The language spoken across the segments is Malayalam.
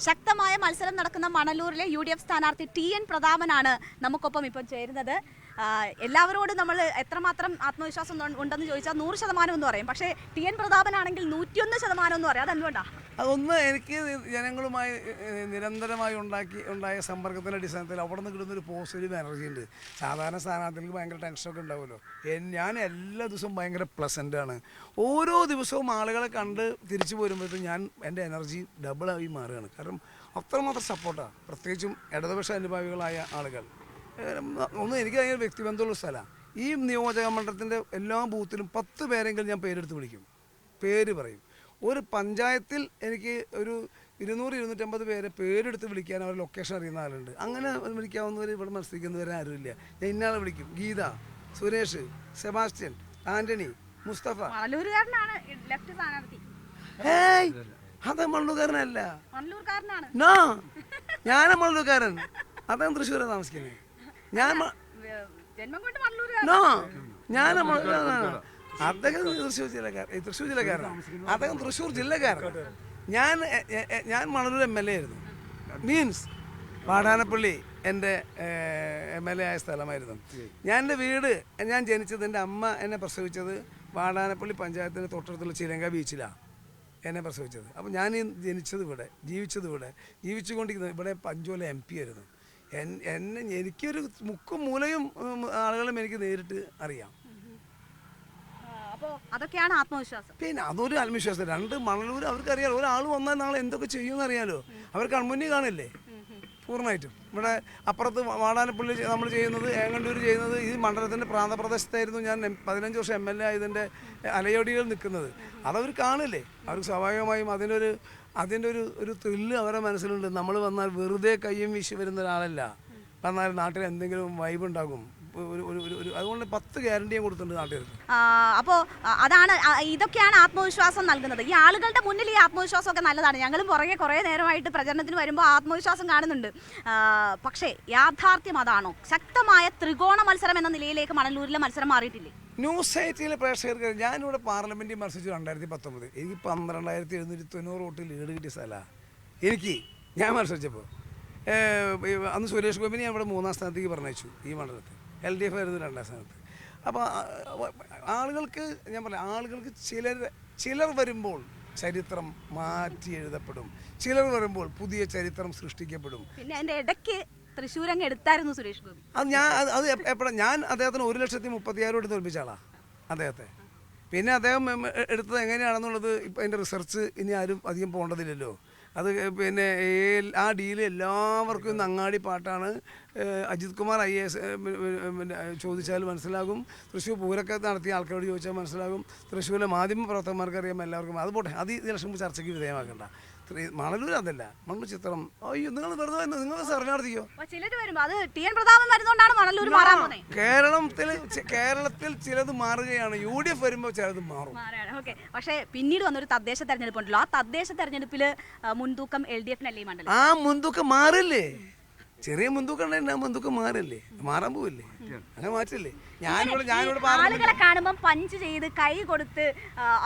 ശക്തമായ മത്സരം നടക്കുന്ന മണലൂരിലെ UDF സ്ഥാനാർത്ഥി TN പ്രതാപനാണ് നമുക്കൊപ്പം ഇപ്പോൾ ചേരുന്നത്. എല്ലാവരോടും നമ്മൾ എത്രമാത്രം ആത്മവിശ്വാസം ഉണ്ടെന്ന് ചോദിച്ചാൽ 100% എന്ന് പറയും. പക്ഷേ TN പ്രതാപനാണെങ്കിൽ 101% എന്ന് പറയും. അതെന്തുകൊണ്ടാണ്? അതൊന്ന് എനിക്ക് ജനങ്ങളുമായി നിരന്തരമായി ഉണ്ടായ സമ്പർക്കത്തിൻ്റെ അടിസ്ഥാനത്തിൽ അവിടെ നിന്ന് കിട്ടുന്നൊരു പോസിറ്റീവ് എനർജി ഉണ്ട്. സാധാരണ സ്ഥാനാർത്ഥികൾക്ക് ഭയങ്കര ടെൻഷനൊക്കെ ഉണ്ടാവുമല്ലോ. ഞാൻ എല്ലാ ദിവസവും ഭയങ്കര പ്ലസൻ്റാണ്. ഓരോ ദിവസവും ആളുകളെ കണ്ട് തിരിച്ചു പോരുമ്പോഴത്തേക്കും എൻ്റെ എനർജി ഡബിളായി മാറുകയാണ്. കാരണം അത്രമാത്രം സപ്പോർട്ടാണ്. പ്രത്യേകിച്ചും ഇടതുപക്ഷ അനുഭാവികളായ ആളുകൾ. എനിക്ക് ഭയങ്കര വ്യക്തിബന്ധമുള്ള സ്ഥലമാണ്. ഈ നിയോജക മണ്ഡലത്തിൻ്റെ എല്ലാ ബൂത്തിലും 10 പേരെങ്കിലും ഞാൻ പേരെടുത്ത് വിളിക്കും, പേര് പറയും. ഒരു പഞ്ചായത്തിൽ എനിക്ക് ഒരു 200-250 പേരെ പേരെടുത്ത് വിളിക്കാൻ അവർ ലൊക്കേഷൻ അറിയുന്ന ആളുണ്ട്. അങ്ങനെ വിളിക്കാവുന്നവർ ഇവിടെ മത്സരിക്കുന്നവരെ ആരുമില്ല. ഞാൻ ഇന്നാളെ വിളിക്കും. ഗീത, സുരേഷ്, സെബാസ്റ്റ്യൻ, ആന്റണി, മുസ്തഫ. അത് മണ്ണൂർക്കാരനല്ല, ഞാൻ മണ്ണൂർക്കാരൻ. അദ്ദേഹം തൃശ്ശൂരാണ് താമസിക്കുന്നത്. അദ്ദേഹം തൃശ്ശൂർ ജില്ലക്കാരനാണ്. അദ്ദേഹം തൃശ്ശൂർ ജില്ലക്കാരനാണ്. ഞാൻ മണലൂർ MLA ആയിരുന്നു. മീൻസ് വാടാനപ്പള്ളി എൻ്റെ MLA ആയ സ്ഥലമായിരുന്നു. എൻ്റെ വീട്, ഞാൻ ജനിച്ചത്, എൻ്റെ അമ്മ എന്നെ പ്രസവിച്ചത് വാടാനപ്പള്ളി പഞ്ചായത്തിൻ്റെ തൊട്ടടുത്തുള്ള ചിലങ്ക ബീച്ചിലാണ് എന്നെ പ്രസവിച്ചത്. അപ്പോൾ ഞാൻ ജനിച്ചത് ഇവിടെ, ജീവിച്ചത് ഇവിടെ, ജീവിച്ചുകൊണ്ടിരിക്കുന്നത് ഇവിടെ. പഞ്ചോല MP ആയിരുന്നു. എനിക്കൊരു മുക്കും മൂലയും ആളുകളും എനിക്ക് നേരിട്ട് അറിയാം. അതൊക്കെയാണ് ആത്മവിശ്വാസം. പിന്നെ അതൊരു ആത്മവിശ്വാസം. 2 മണലൂർ അവർക്കറിയാലോ. ഒരാൾ വന്നാൽ നാളെ എന്തൊക്കെ ചെയ്യുമെന്ന് അറിയാലോ. അവർ കൺമുന്നിൽ കാണില്ലേ പൂർണ്ണമായിട്ടും. ഇവിടെ അപ്പുറത്ത് വാടാനപ്പള്ളി നമ്മൾ ചെയ്യുന്നത്, ഏങ്ങണ്ടൂർ ചെയ്യുന്നത്, ഈ മണ്ഡലത്തിൻ്റെ പ്രാന്തപ്രദേശത്തായിരുന്നു ഞാൻ 15 വർഷം MLA ആയതിൻ്റെ അലയോടികൾ നിൽക്കുന്നത്. അതവർ കാണില്ലേ. അവർക്ക് സ്വാഭാവികമായും അതിൻ്റെ ഒരു ത്രില്ല് അവരുടെ മനസ്സിലുണ്ട്. നമ്മൾ വന്നാൽ വെറുതെ കയ്യും വീശി വരുന്ന ഒരാളല്ല. വന്നാൽ നാട്ടിൽ എന്തെങ്കിലും വൈബ് ഉണ്ടാകും. അതുകൊണ്ട് 10 ഗ്യാരണ്ടിയും കൊടുത്തിട്ടുണ്ട് നാട്ടുകാർക്ക്. അപ്പോൾ ഇതൊക്കെയാണ് ആത്മവിശ്വാസം നൽകുന്നത്. ഈ ആളുകളുടെ മുന്നിൽ ഈ ആത്മവിശ്വാസം ഒക്കെ നല്ലതാണ്. ഞങ്ങളും പുറകെ കുറേ നേരമായിട്ട് പ്രചരണത്തിന് വരുമ്പോൾ ആത്മവിശ്വാസം കാണുന്നുണ്ട്. പക്ഷേ യാഥാർത്ഥ്യം അതാണോ? ശക്തമായ ത്രികോണ മത്സരം എന്ന നിലയിലേക്ക് മണലൂരിലെ മത്സരം മാറിയിട്ടില്ലേ? ന്യൂസ് സൈറ്റിലെ പ്രേക്ഷകർക്ക് ഞാനിവിടെ പാർലമെൻറ്റിൽ മത്സരിച്ചു 2019. എനിക്ക് 12,790 വോട്ട് ലീഡ് കിട്ടിയ സ്ഥലമാണ്. ഞാൻ മത്സരിച്ചപ്പോൾ അന്ന് സുരേഷ് ഗോപിനെ ഞാൻ ഇവിടെ 3ാം സ്ഥാനത്തേക്ക് പറഞ്ഞയച്ചു. ഈ മണ്ഡലത്തിൽ LDF ആയിരുന്നു 2ാം സ്ഥാനത്ത്. അപ്പോൾ ആളുകൾക്ക്, ഞാൻ പറയാം, ആളുകൾക്ക് ചിലർ വരുമ്പോൾ ചരിത്രം മാറ്റി എഴുതപ്പെടും, ചിലർ വരുമ്പോൾ പുതിയ ചരിത്രം സൃഷ്ടിക്കപ്പെടും. പിന്നെ അതിൻ്റെ ഇടയ്ക്ക് തൃശ്ശൂരങ്ങ് എടുത്തായിരുന്നു സുരേഷ് ഗോപി. അത് എപ്പോഴാണ് ഞാൻ അദ്ദേഹത്തിന് 1,36,000 കൊടുത്ത് തോൽപ്പിച്ച ആളാണ് അദ്ദേഹത്തെ. പിന്നെ അദ്ദേഹം എടുത്തത് എങ്ങനെയാണെന്നുള്ളത് ഇപ്പം അതിൻ്റെ റിസർച്ച് ഇനി ആരും അധികം പോകേണ്ടതില്ലല്ലോ. അത് പിന്നെ ആ ഡീല് എല്ലാവർക്കും ഇന്ന് അങ്ങാടി പാട്ടാണ്. അജിത് കുമാർ IAS ചോദിച്ചാൽ മനസ്സിലാകും. തൃശ്ശൂർ പൂരൊക്കെ നടത്തിയ ആൾക്കാരോട് ചോദിച്ചാൽ മനസ്സിലാകും. തൃശ്ശൂരിലെ മാധ്യമ പ്രവർത്തകന്മാർക്ക് അറിയാം എല്ലാവർക്കും. അത് പോട്ടെ, അത് ഇലക്ഷൻ ചർച്ചയ്ക്ക് വിധേയമാക്കണ്ട. മണലൂർ അതല്ല, മണലൂർ ചിത്രം. അയ്യോ, നിങ്ങൾ വെറുതെ നിങ്ങൾ സർവേ നടത്തിയോ? കേരളത്തിൽ ചിലത് മാറുകയാണ്. UDF വരുമ്പോൾ ചിലത് മാറും. പക്ഷേ പിന്നീട് വന്നൊരു തദ്ദേശ തെരഞ്ഞെടുപ്പുണ്ടല്ലോ. ആ തദ്ദേശ തെരഞ്ഞെടുപ്പിൽ മുൻതൂക്കം LDF-നല്ലേ ഈ മണ്ഡലം? ആ മുൻതൂക്കം മാറില്ലേ? ചെറിയ മുൻതൂക്കം ഉണ്ടായിരുന്നു. ആ മുൻതൂക്കം മാറില്ലേ? മാറാൻ പോവില്ലേ? അങ്ങനെ മാറ്റില്ലേ? ഞാനിവിടെ ആളുകളെ കാണുമ്പോൾ പഞ്ച് ചെയ്ത് കൈ കൊടുത്ത്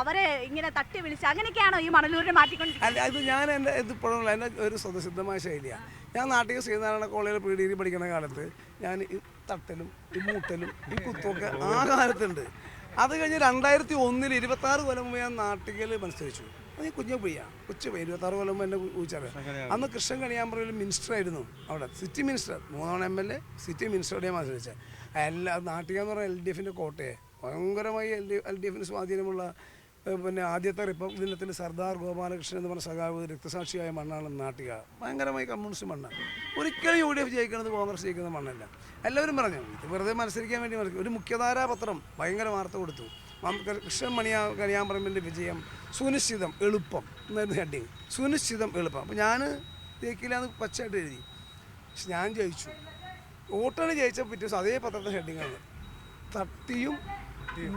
അവരെ ഇങ്ങനെ തട്ടി വിളിച്ച് അങ്ങനെയൊക്കെയാണോ ഈ മണലൂരിനെ മാറ്റിക്കൊണ്ടിരിക്കുന്നത്? അല്ല, ഇത് ഞാൻ എൻ്റെ ഇതിപ്പോഴുള്ള എൻ്റെ ഒരു സ്വതസിദ്ധമായ ശൈലിയാണ്. ഞാൻ നാട്ടിൽ ശ്രീനാരായണ കോളേജിൽ PDD പഠിക്കുന്ന കാലത്ത് ഞാൻ ഈ തട്ടലും ഈ മൂട്ടലും ഈ കുത്തുമൊക്കെ ആ കാലത്തുണ്ട്. അത് കഴിഞ്ഞ് 2001 26 കൊല്ലം മുമ്പ് ഞാൻ നാട്ടിൽ മത്സരിച്ചു. അത് കുഞ്ഞു പയ്യാണ്, കൊച്ചു പയ്യ, 26 കൊല്ലം മുമ്പ് എന്നെ ഊച്ചറിയാം. അന്ന് കൃഷ്ണൻ കണിയാമ്പറയിൽ മിനിസ്റ്റർ ആയിരുന്നു. അവിടെ സിറ്റി മിനിസ്റ്റർ, 3 MLA സിറ്റി മിനിസ്റ്ററുടെ ഞാൻ മത്സരിച്ചത്. നാട്ടിക എന്ന് പറഞ്ഞാൽ LDF-ൻ്റെ കോട്ടയെ ഭയങ്കരമായി LDF-ന് സ്വാധീനമുള്ള, പിന്നെ ആദ്യത്തെ റിപ്പബ്ലിക് ദിനത്തിൽ സർദാർ ഗോപാലകൃഷ്ണൻ എന്ന് പറഞ്ഞ സഖാവ് രക്തസാക്ഷിയായ മണ്ണാണ് നാട്ടിക. ഭയങ്കരമായി കമ്മ്യൂണിസ്റ്റ് മണ്ണാണ്. ഒരിക്കലും UDF ജയിക്കുന്നത് കോൺഗ്രസ് ജയിക്കുന്ന മണ്ണല്ല. എല്ലാവരും പറഞ്ഞു ഇത് വെറുതെ മത്സരിക്കാൻ വേണ്ടി ഒരു മുഖ്യധാരാ പത്രം ഭയങ്കര വാർത്ത കൊടുത്തു. കൃഷ്ണൻ കണിയാമ്പറമ്പിൻ്റെ വിജയം സുനിശ്ചിതം എളുപ്പം എന്നായിരുന്നു ഹെഡിങ്. സുനിശ്ചിതം എളുപ്പം. അപ്പോൾ ഞാൻ ജയിക്കില്ല എന്ന് പച്ചയായിട്ട് എഴുതി. പക്ഷെ ഞാൻ ജയിച്ചു. വോട്ടാണ് ജയിച്ച പിറ്റേ ദിവസം അതേ പത്രത്തെ ഹെഡിങ്ങാണ് തട്ടിയും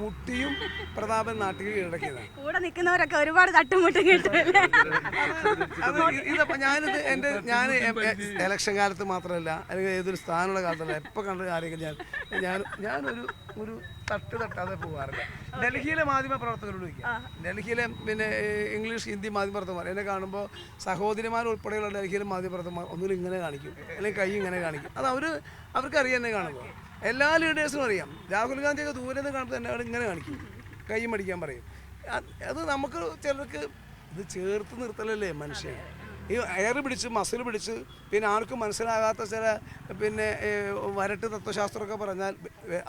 മുട്ടിയും പ്രതാപൻ നാട്ടിൽ കീഴടക്കിയതാണ്. കൂടെ നിൽക്കുന്നവരൊക്കെ ഒരുപാട് തട്ടുമുട്ടും കിട്ടുമല്ലേ? ഇതപ്പോൾ ഞാൻ ഇലക്ഷൻ കാലത്ത് മാത്രമല്ല, അല്ലെങ്കിൽ ഏതൊരു സ്ഥാനമുള്ള കാലത്തല്ല, എപ്പോൾ കണ്ട ആരെങ്കിലും ഞാനൊരു തട്ടാതെ പോകാറില്ല. ഡൽഹിയിലെ മാധ്യമ പ്രവർത്തകരോട് ചോദിക്കാം. ഡൽഹിയിലെ പിന്നെ ഇംഗ്ലീഷ് ഹിന്ദി മാധ്യമ പ്രവർത്തകന്മാർ എന്നെ കാണുമ്പോൾ സഹോദരിമാർ ഉൾപ്പെടെയുള്ള ഡൽഹിയിലെ മാധ്യമ പ്രവർത്തകന്മാർ ഒന്നുകൂടി ഇങ്ങനെ കാണിക്കും, അല്ലെങ്കിൽ കൈ ഇങ്ങനെ കാണിക്കും. അത് അവർക്കറിയാം എന്നെ കാണുമ്പോൾ. എല്ലാ ലീഡേഴ്സിനും അറിയാം. രാഹുൽ ഗാന്ധിയൊക്കെ ദൂരെ നിന്ന് കാണുമ്പോൾ തന്നെ അവിടെ ഇങ്ങനെ കാണിക്കും, കൈ മടിക്കാൻ പറയും. അത് നമുക്ക് ചിലർക്ക് ഇത് ചേർത്ത് നിർത്തലല്ലേ മനുഷ്യൻ. ഈ എയർ പിടിച്ച് മസിൽ പിടിച്ച് പിന്നെ ആർക്കും മനസ്സിലാകാത്ത ചില പിന്നെ വരട്ട് തത്വശാസ്ത്രമൊക്കെ പറഞ്ഞാൽ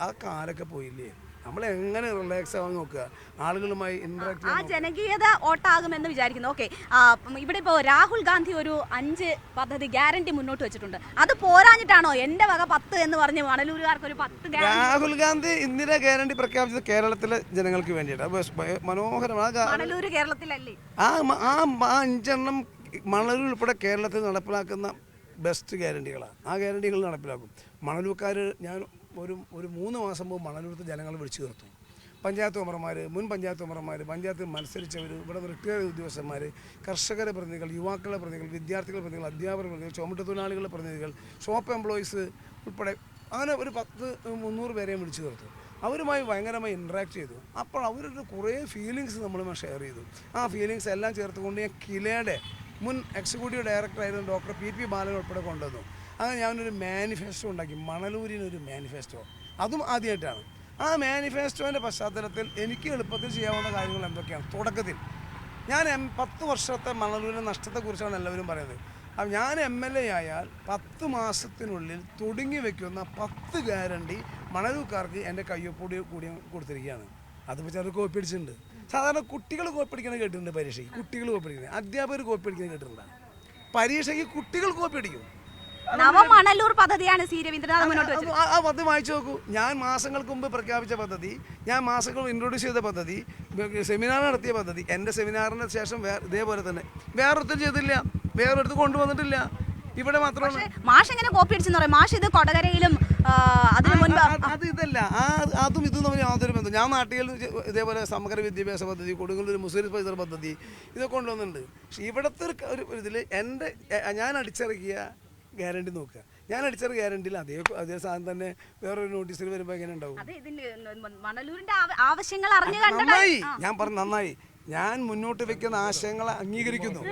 ആ കാലൊക്കെ പോയില്ലേ. നമ്മൾ എങ്ങനെ റിലാക്സ് ആവാൻ നോക്കുക, ആളുകളുമായി ഇന്ററാക്ട് ആ ജനകീയത ഓട്ടാകുമെന്ന് വിചാരിക്കുന്നു. ഓക്കെ, ഇവിടെ ഇപ്പോൾ രാഹുൽ ഗാന്ധി ഒരു 5 പദ്ധതി ഗ്യാരണ്ടി മുന്നോട്ട് വെച്ചിട്ടുണ്ട്. അത് പോരാഞ്ഞിട്ടാണോ എൻ്റെ വക 10 എന്ന് പറഞ്ഞ് മണലൂരുകാർക്ക് ഒരു 10 രാഹുൽ ഗാന്ധി ഇന്ദിര ഗ്യാരണ്ടി പ്രഖ്യാപിച്ചത് കേരളത്തിലെ ജനങ്ങൾക്ക് വേണ്ടിയിട്ട് മനോഹരമാണ്. മണലൂര് കേരളത്തിലല്ലേ? ആ 5 മണലൂർ ഉൾപ്പെടെ കേരളത്തിൽ നടപ്പിലാക്കുന്ന ബെസ്റ്റ് ഗ്യാരണ്ടികളാണ്. ആ ഗ്യാരണ്ടികൾ നടപ്പിലാക്കും. മണലൂർക്കാർ ഞാൻ ഒരു 3 മാസം മുമ്പ് മണലൂർത്ത് ജനങ്ങൾ വിളിച്ചു ചേർത്തു. പഞ്ചായത്ത് മെമ്പർമാർ, മുൻ പഞ്ചായത്ത് മെമ്പർമാർ, പഞ്ചായത്തിൽ മത്സരിച്ചവർ, ഇവിടെ റിട്ടയർഡ് ഉദ്യോഗസ്ഥന്മാർ, കർഷകരുടെ പ്രതിനിധികൾ, യുവാക്കളുടെ പ്രതിനിധികൾ, വിദ്യാർത്ഥികളുടെ പ്രതിനിധികൾ, അധ്യാപകരുടെ പ്രതിനിധികൾ, ചുമട്ടുതൊഴിലാളികളുടെ പ്രതിനിധികൾ, ഷോപ്പ് എംപ്ലോയീസ് ഉൾപ്പെടെ അങ്ങനെ ഒരു 300 പേരെയും വിളിച്ചു ചേർത്തു. അവരുമായി ഭയങ്കരമായി ഇൻട്രാക്ട് ചെയ്തു. അപ്പോൾ അവരുടെ കുറേ ഫീലിങ്സ് നമ്മളുമായി ഷെയർ ചെയ്തു. ആ ഫീലിങ്സ് എല്ലാം ചേർത്തുകൊണ്ട് ഞാൻ കിലയുടെ മുൻ എക്സിക്യൂട്ടീവ് ഡയറക്ടറായിരുന്നു ഡോക്ടർ പി ബാലൻ ഉൾപ്പെടെ കൊണ്ടുവന്നു. അങ്ങനെ ഞാനൊരു മാനിഫെസ്റ്റോ ഉണ്ടാക്കി, മണലൂരിനൊരു മാനിഫെസ്റ്റോ. അതും ആദ്യമായിട്ടാണ്. ആ മാനിഫെസ്റ്റോൻ്റെ പശ്ചാത്തലത്തിൽ എനിക്ക് എളുപ്പത്തിൽ ചെയ്യാവുന്ന കാര്യങ്ങൾ എന്തൊക്കെയാണ്? തുടക്കത്തിൽ ഞാൻ 10 വർഷത്തെ മണലൂരിൻ്റെ നഷ്ടത്തെക്കുറിച്ചാണ് എല്ലാവരും പറയുന്നത്. അപ്പം ഞാൻ MLA ആയാൽ 10 മാസത്തിനുള്ളിൽ തുടങ്ങി വയ്ക്കുന്ന 10 ഗ്യാരണ്ടി മണലൂർക്കാർക്ക് എൻ്റെ കയ്യൊപ്പോടി കൂടി കൊടുത്തിരിക്കുകയാണ്. അതിപ്പോൾ ചിലർ കോപ്പി അടിച്ചിട്ടുണ്ട്. സാധാരണ കുട്ടികൾ കോപ്പി അടിക്കുന്നത് കേട്ടിട്ടുണ്ട്. പരീക്ഷയ്ക്ക് കുട്ടികൾ കോപ്പി അടിക്കുന്നത്, അധ്യാപകർ കോപ്പി അടിക്കുന്നത് കേട്ടിട്ടുണ്ട്. പരീക്ഷയ്ക്ക് കുട്ടികൾ കോപ്പി അടിക്കും. നവമണലൂർ പദ്ധതിയാണ് സി രവീന്ദ്രനാഥ് മുന്നോട്ട് വെച്ചത്. ആ പദ്ധതി വായിച്ചു നോക്കൂ. ഞാൻ മാസങ്ങൾക്ക് മുമ്പ് പ്രഖ്യാപിച്ച പദ്ധതി, ഞാൻ മാസങ്ങൾ ഇൻട്രൊഡ്യൂസ് ചെയ്ത പദ്ധതി, സെമിനാർ നടത്തിയ പദ്ധതി, എൻ്റെ സെമിനാറിന് ശേഷം ഇതേപോലെ തന്നെ വേറൊരുത്തും ചെയ്തില്ല, വേറൊരുത്ത് കൊണ്ടുവന്നിട്ടില്ല. ഇവിടെ മാത്രമാണ് മാഷ് എങ്ങനെ കോപ്പി അടിച്ചെന്ന് പറയും. മാഷ് ഇത് കൊടകരയിലും അതിന് മുൻപ് അത് ഇതല്ല, അതും ഇതും തമ്മിൽ യാതൊരു ബന്ധം. ഞാൻ നാട്ടിൽ ഇതേപോലെ സമഗ്ര വിദ്യാഭ്യാസ പദ്ധതി, കൊടുങ്ങല്ലൂർ മുസ്ലിം സ്പൈസർ പദ്ധതി ഇതൊക്കെ കൊണ്ടുവന്നിട്ടുണ്ട്. പക്ഷെ ഇവിടുത്തെ ഒരു ഇതിൽ ഞാൻ അടിച്ചിറക്കിയ ഗ്യാരണ്ടി നോക്കുക. ഞാൻ അടിച്ചൊരു ഗ്യാരണ്ടിയിൽ അതേ സാധനം തന്നെ വേറൊരു നോട്ടീസിൽ വരുമ്പോൾ എങ്ങനെ ഉണ്ടാവും? നന്നായി, ഞാൻ പറഞ്ഞു നന്നായി. ഞാൻ മുന്നോട്ട് വെക്കുന്ന ആശയങ്ങളെ അംഗീകരിക്കുന്നു.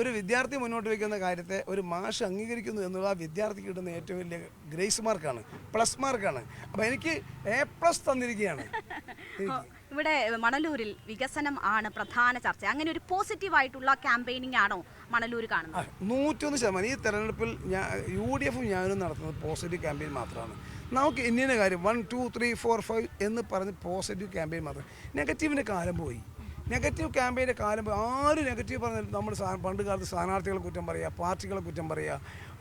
ഒരു വിദ്യാർത്ഥി മുന്നോട്ട് വെക്കുന്ന കാര്യത്തെ ഒരു മാഷ് അംഗീകരിക്കുന്നു എന്നുള്ള ആ വിദ്യാർത്ഥിക്ക് കിട്ടുന്ന ഏറ്റവും വലിയ ഗ്രേസ് മാർക്കാണ്, പ്ലസ് മാർക്കാണ്. അപ്പം എനിക്ക് A+ തന്നിരിക്കുകയാണ്. ഇവിടെ മണലൂരിൽ വികസനം ആണ് പ്രധാന ചർച്ച. അങ്ങനെ ഒരു പോസിറ്റീവായിട്ടുള്ള ക്യാമ്പയിനിങ് ആണോ മണലൂർ കാണുന്നത്? 101%. ഈ തെരഞ്ഞെടുപ്പിൽ UDF ഞാനും നടത്തുന്നത് പോസിറ്റീവ് ക്യാമ്പയിൻ മാത്രമാണ്. നമുക്ക് ഇന്ന കാര്യം 1, 2, 3, 4, 5 എന്ന് പറഞ്ഞ് പോസിറ്റീവ് ക്യാമ്പയിൻ മാത്രം. നെഗറ്റീവിൻ്റെ കാലം പോയി. നെഗറ്റീവ് ക്യാമ്പയിൻ്റെ കാലം പോയി. ആരും നെഗറ്റീവ് പറഞ്ഞാൽ നമ്മൾ പണ്ട് കാലത്ത് സ്ഥാനാർത്ഥികളെ കുറ്റം പറയുക, പാർട്ടികളെ കുറ്റം പറയുക,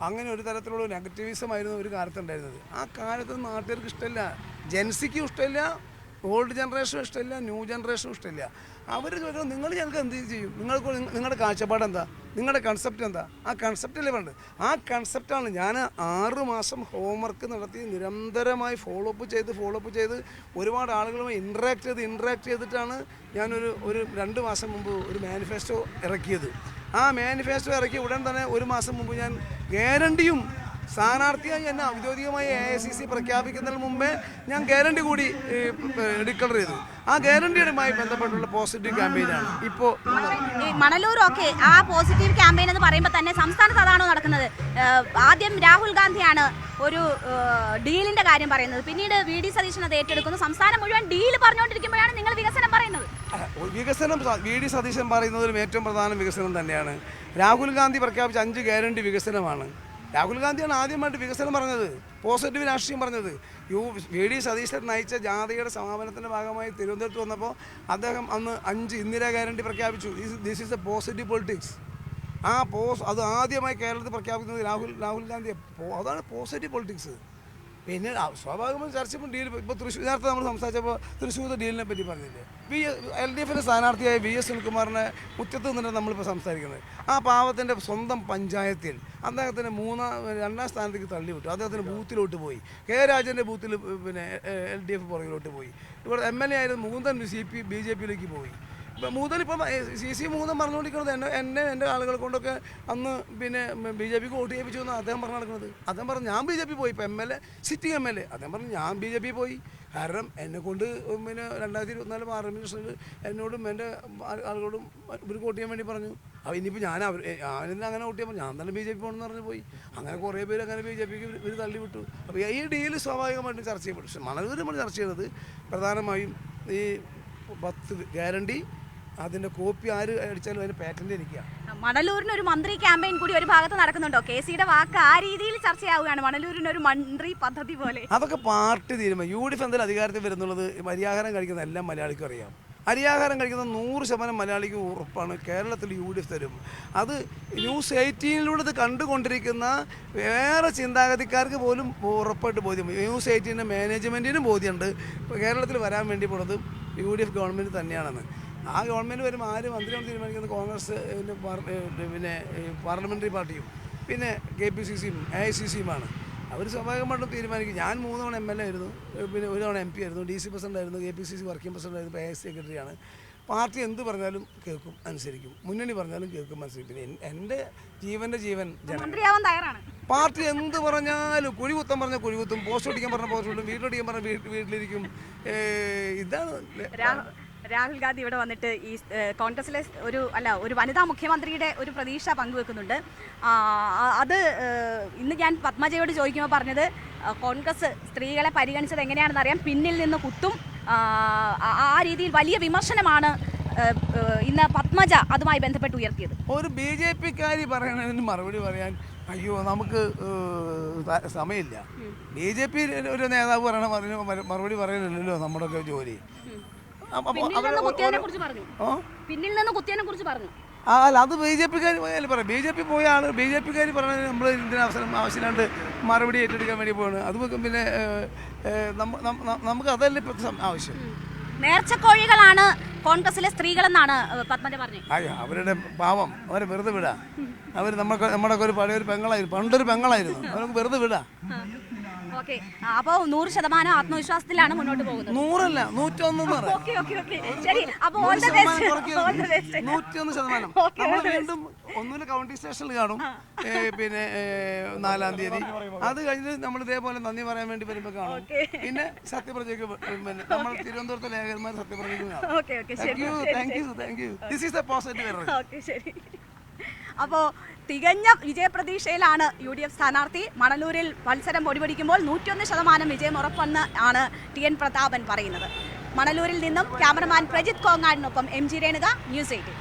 അങ്ങനെ ഒരു തരത്തിലുള്ള നെഗറ്റിവിസം ആയിരുന്നു ഒരു കാലത്തുണ്ടായിരുന്നത്. ആ കാലത്ത് നാട്ടുകാർക്ക് ഇഷ്ടമില്ല, ജെൻസിക്കും ഇഷ്ടമില്ല, ഓൾഡ് ജനറേഷനും ഇഷ്ടമില്ല, ന്യൂ ജനറേഷനും ഇഷ്ടമില്ല. അവർ ചോദിക്കണം നിങ്ങൾ ഞങ്ങൾക്ക് എന്ത് ചെയ്യും, നിങ്ങളുടെ കാഴ്ചപ്പാട് എന്താ, നിങ്ങളുടെ കൺസെപ്റ്റ് എന്താ? ആ കൺസെപ്റ്റല്ലേ വേണ്ടത്. ആ കൺസെപ്റ്റാണ് ഞാൻ 6 മാസം ഹോംവർക്ക് നടത്തി നിരന്തരമായി ഫോളോ അപ്പ് ചെയ്ത് ഒരുപാട് ആളുകളുമായി ഇൻട്രാക്ട് ചെയ്തിട്ടാണ് ഞാനൊരു 2 മാസം മുമ്പ് ഒരു മാനിഫെസ്റ്റോ ഇറക്കിയത്. ആ മാനിഫെസ്റ്റോ ഇറക്കിയ ഉടൻ തന്നെ 1 മാസം മുമ്പ് ഞാൻ ഗ്യാരണ്ടിയും സ്ഥാനാർത്ഥിയായി എന്നെ ഔദ്യോഗികമായി AICC പ്രഖ്യാപിക്കുന്നതിന് മുമ്പേ ഞാൻ ഗ്യാരണ്ടി കൂടി ഡിക്ലെയർ ചെയ്തു. ആ ഗ്യാരണ്ടിയുമായി ബന്ധപ്പെട്ടുള്ള പോസിറ്റീവ് ക്യാമ്പയിനാണ് ഇപ്പോൾ മണലൂരൊക്കെ. ആ പോസിറ്റീവ് ക്യാമ്പയിൻ എന്ന് പറയുമ്പോൾ തന്നെ സംസ്ഥാനത്ത് അതാണോ നടക്കുന്നത്? ആദ്യം രാഹുൽ ഗാന്ധിയാണ് ഒരു ഡീലിന്റെ കാര്യം പറയുന്നത്, പിന്നീട് VD സതീശൻ അത് ഏറ്റെടുക്കുന്നു. സംസ്ഥാനം മുഴുവൻ ഡീൽ പറഞ്ഞുകൊണ്ടിരിക്കുമ്പോഴാണ് നിങ്ങൾ വികസനം പറയുന്നത്. വികസനം VD സതീശൻ പറയുന്നതിലും ഏറ്റവും പ്രധാനം വികസനം തന്നെയാണ്. രാഹുൽ ഗാന്ധി പ്രഖ്യാപിച്ച 5 ഗ്യാരണ്ടി വികസനമാണ്. രാഹുൽ ഗാന്ധിയാണ് ആദ്യമായിട്ട് വികസനം പറഞ്ഞത്, പോസിറ്റീവ് രാഷ്ട്രീയം പറഞ്ഞത്. VD സതീശൻ നയിച്ച ജാഥയുടെ സമാപനത്തിൻ്റെ ഭാഗമായി തിരുവനന്തപുരത്ത് വന്നപ്പോൾ അദ്ദേഹം അന്ന് 5 ഇന്ദിരാ ഗ്യാരണ്ടി പ്രഖ്യാപിച്ചു. This is A positive politics. അത് ആദ്യമായി കേരളത്തിൽ പ്രഖ്യാപിക്കുന്നത് രാഹുൽ ഗാന്ധി. അതാണ് പോസിറ്റീവ് പൊളിറ്റിക്സ്. പിന്നെ സ്വാഭാവികമായി ചർച്ച ഡീൽ ഇപ്പോൾ തൃശ്ശൂർ നേരത്തെ നമ്മൾ സംസാരിച്ചപ്പോൾ തൃശ്ശൂർ ഡീലിനെ പറ്റി പറഞ്ഞില്ലേ. LDFിൻ്റെ സ്ഥാനാർത്ഥിയായ VS സുനിൽകുമാറിനെ മുറ്റത്ത് നിന്നിട്ട് നമ്മളിപ്പോൾ സംസാരിക്കുന്നത്. ആ പാവത്തിൻ്റെ സ്വന്തം പഞ്ചായത്തിൽ അദ്ദേഹത്തിന് 2ാം സ്ഥാനത്തേക്ക് തള്ളിവിട്ടു. അദ്ദേഹത്തിന് ബൂത്തിലോട്ട് പോയി. K രാജൻ്റെ ബൂത്തിൽ പിന്നെ LDF പുറകിലോട്ട് പോയി. ഇവിടെ MLA ആയിരുന്നു മൂന്തൻ BJPയിലേക്ക് പോയി. മൂതലിപ്പം CC മൂന്നും പറഞ്ഞുകൊണ്ടിരിക്കുന്നത് എൻ്റെ ആളുകളെ കൊണ്ടൊക്കെ അന്ന് പിന്നെ BJP വോട്ട് ചെയ്യിപ്പിച്ചു എന്ന് അദ്ദേഹം പറഞ്ഞു നടക്കുന്നത്. അദ്ദേഹം പറഞ്ഞു ഞാൻ BJP പോയി, ഇപ്പം MLA സിറ്റിംഗ് MLA അദ്ദേഹം പറഞ്ഞു ഞാൻ BJP പോയി. കാരണം എന്നെ കൊണ്ട് പിന്നെ 2024 പാർലമെൻറ്റ് ഇലക്ഷനിൽ എന്നോടും എൻ്റെ ആളുകളോടും ഇവർ വോട്ട് ചെയ്യാൻ വേണ്ടി പറഞ്ഞു. അപ്പോൾ ഇനിയിപ്പോൾ അവനെന്തിനാ അങ്ങനെ വോട്ട് ചെയ്യാൻ ഞാൻ തന്നെ BJP പോകണമെന്ന് പറഞ്ഞ് പോയി. അങ്ങനെ കുറേ പേര് അങ്ങനെ BJPക്ക് ഇവർ തള്ളിവിട്ടു. അപ്പോൾ ഈ ഡീല് സ്വാഭാവികമായിട്ടും ചർച്ച ചെയ്യപ്പെട്ടു. പക്ഷേ മണലൂർ നമ്മൾ ചർച്ച ചെയ്തത് പ്രധാനമായും ഈ 10 ഗ്യാരണ്ടി അതിൻ്റെ കോപ്പി ആര് അടിച്ചാലും അതിന് പാറ്റന്റ് ഇരിക്കുക. മണലൂരിന് ഒരു മന്ത്രി ക്യാമ്പയിൻ കൂടി ഒരു ഭാഗത്ത് നടക്കുന്നുണ്ടോ? KCയുടെ വാക്ക് ആ രീതിയിൽ ചർച്ചയാവുകയാണ്, മണലൂരിന് ഒരു മന്ത്രി പദ്ധതി പോലെ. അതൊക്കെ പാർട്ടി തീരുമാനം. UDF എന്തായാലും അധികാരത്തിൽ വരുന്നുള്ളത് അരിയാഹാരം കഴിക്കുന്ന എല്ലാം മലയാളിക്കും അറിയാം. അരിയാഹാരം കഴിക്കുന്ന 100% മലയാളിക്ക് ഉറപ്പാണ് കേരളത്തിൽ UDF തരും. അത് ന്യൂസ് 18 ഇത് കണ്ടുകൊണ്ടിരിക്കുന്ന വേറെ ചിന്താഗതിക്കാർക്ക് പോലും ഉറപ്പായിട്ട് ബോധ്യം. ന്യൂസ് 18 മാനേജ്മെൻറ്റിനും ബോധ്യമുണ്ട് കേരളത്തിൽ വരാൻ വേണ്ടി പോണത് UDF ഗവൺമെൻറ് തന്നെയാണെന്ന്. ആ ഗവൺമെൻറ് വരുമ്പോൾ ആര് മന്ത്രിയാണ് തീരുമാനിക്കുന്നത്? കോൺഗ്രസ് പിന്നെ പാർലമെൻ്ററി പാർട്ടിയും പിന്നെ KPCCയും AICCയുമാണ്. അവർ സ്വാഭാവികമായിട്ടും തീരുമാനിക്കും. ഞാൻ 3 തവണ MLA ആയിരുന്നു, പിന്നെ 1 തവണ MP ആയിരുന്നു, DC പ്രസിഡന്റ് ആയിരുന്നു, KPCC വർക്കിംഗ് പ്രസിഡന്റ് ആയിരുന്നു, AIC സെക്രട്ടറിയാണ്. പാർട്ടി എന്ത് പറഞ്ഞാലും കേൾക്കും, അനുസരിക്കും. മുന്നണി പറഞ്ഞാലും കേൾക്കും, അനുസരിക്കും. പിന്നെ എൻ്റെ ജീവൻ്റെ ജീവൻ മന്ത്രിയാവാൻ തയ്യാറാണ്. പാർട്ടി എന്ത് പറഞ്ഞാലും കുഴികുത്തം പറഞ്ഞാൽ കുഴികുത്തും, പോസ്റ്റ് ഒടിക്കാൻ പറഞ്ഞാൽ പോസ്റ്റ് ഒട്ടും, വീട്ടിലൊടിക്കാൻ പറഞ്ഞാൽ വീട്ടിലിരിക്കും. ഇതാണ് രാഹുൽ ഗാന്ധി ഇവിടെ വന്നിട്ട് ഈ കോൺഗ്രസിലെ ഒരു വനിതാ മുഖ്യമന്ത്രിയുടെ ഒരു പ്രതീക്ഷ പങ്കുവെക്കുന്നുണ്ട്. അത് ഇന്ന് ഞാൻ പത്മജയോട് ചോദിക്കുമ്പോൾ പറഞ്ഞത് കോൺഗ്രസ് സ്ത്രീകളെ പരിഗണിച്ചത് എങ്ങനെയാണെന്ന് അറിയാം, പിന്നിൽ നിന്ന് കുത്തും, ആ രീതിയിൽ വലിയ വിമർശനമാണ് ഇന്ന് പത്മജ അതുമായി ബന്ധപ്പെട്ട് ഉയർത്തിയത്. ഒരു BJPക്കാരി പറയണതിന് മറുപടി പറയാൻ അയ്യോ നമുക്ക് സമയമില്ല. BJP ഒരു നേതാവ് പറയണ മറുപടി പറയാനില്ലല്ലോ നമ്മുടെയൊക്കെ ജോലി. അല്ല അത് BJPക്കാർ പറയാം. BJP പോയ ആൾ BJPക്കാർ പറഞ്ഞത് നമ്മൾ ഇതിന് ആവശ്യമില്ലാണ്ട് മറുപടി ഏറ്റെടുക്കാൻ വേണ്ടി പോവാണ്. അത് പിന്നെ നമുക്ക് അതല്ലേ ഇപ്പം ആവശ്യം. നേർച്ചക്കോഴികളാണ് കോൺഗ്രസിലെ സ്ത്രീകളെന്നാണ് പത്മജ പറഞ്ഞത്. അവരുടെ പാവം, അവരെ വെറുതെ വിടാ. അവർ നമ്മുടെ ഒരു പഴയൊരു പെങ്ങളായിരുന്നു, പണ്ടൊരു പെങ്ങളായിരുന്നു, അവർക്ക് വെറുതെ വിടാ. ഓക്കെ, അപ്പോൾ 100% ആത്മവിശ്വാസത്തിലാണ് മുന്നോട്ട് പോകുന്നത്. 100 അല്ല 101. ശരി, അപ്പോൾ ഓൾ ദി ബെസ്റ്റ്. 101%. നമ്മൾ വീണ്ടും ഒന്നുമില്ല കൗണ്ടിംഗ് സ്റ്റേഷനിൽ കാണും പിന്നെ 4-ാം തീയതി. അത് കഴിഞ്ഞ് നമ്മൾ ഇതേപോലെ നന്ദി പറയാൻ വേണ്ടി വരുമ്പോൾ കാണും. പിന്നെ സത്യപ്രതിജ്ഞയ്ക്ക് നമ്മൾ തിരുവനന്തപുരത്തെ ലേഖകന്മാർ സത്യപ്രതിജ്ഞയ്ക്ക് കാണും. Thank you. This is A positive energy. അപ്പോൾ തികഞ്ഞ വിജയപ്രതീക്ഷയിലാണ് UDF സ്ഥാനാർത്ഥി. മണലൂരിൽ മത്സരം പൊടിപിടിക്കുമ്പോൾ 101% വിജയം ഉറപ്പെന്ന് ആണ് TN പ്രതാപൻ പറയുന്നത്. മണലൂരിൽ നിന്നും ക്യാമറമാൻ പ്രജിത് കോങ്ങാടിനൊപ്പം MG രേണുക, ന്യൂസ് 18.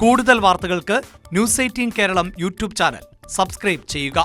കൂടുതൽ വാർത്തകൾക്ക് news 18 Keralam YouTube channel subscribe ചെയ്യുക.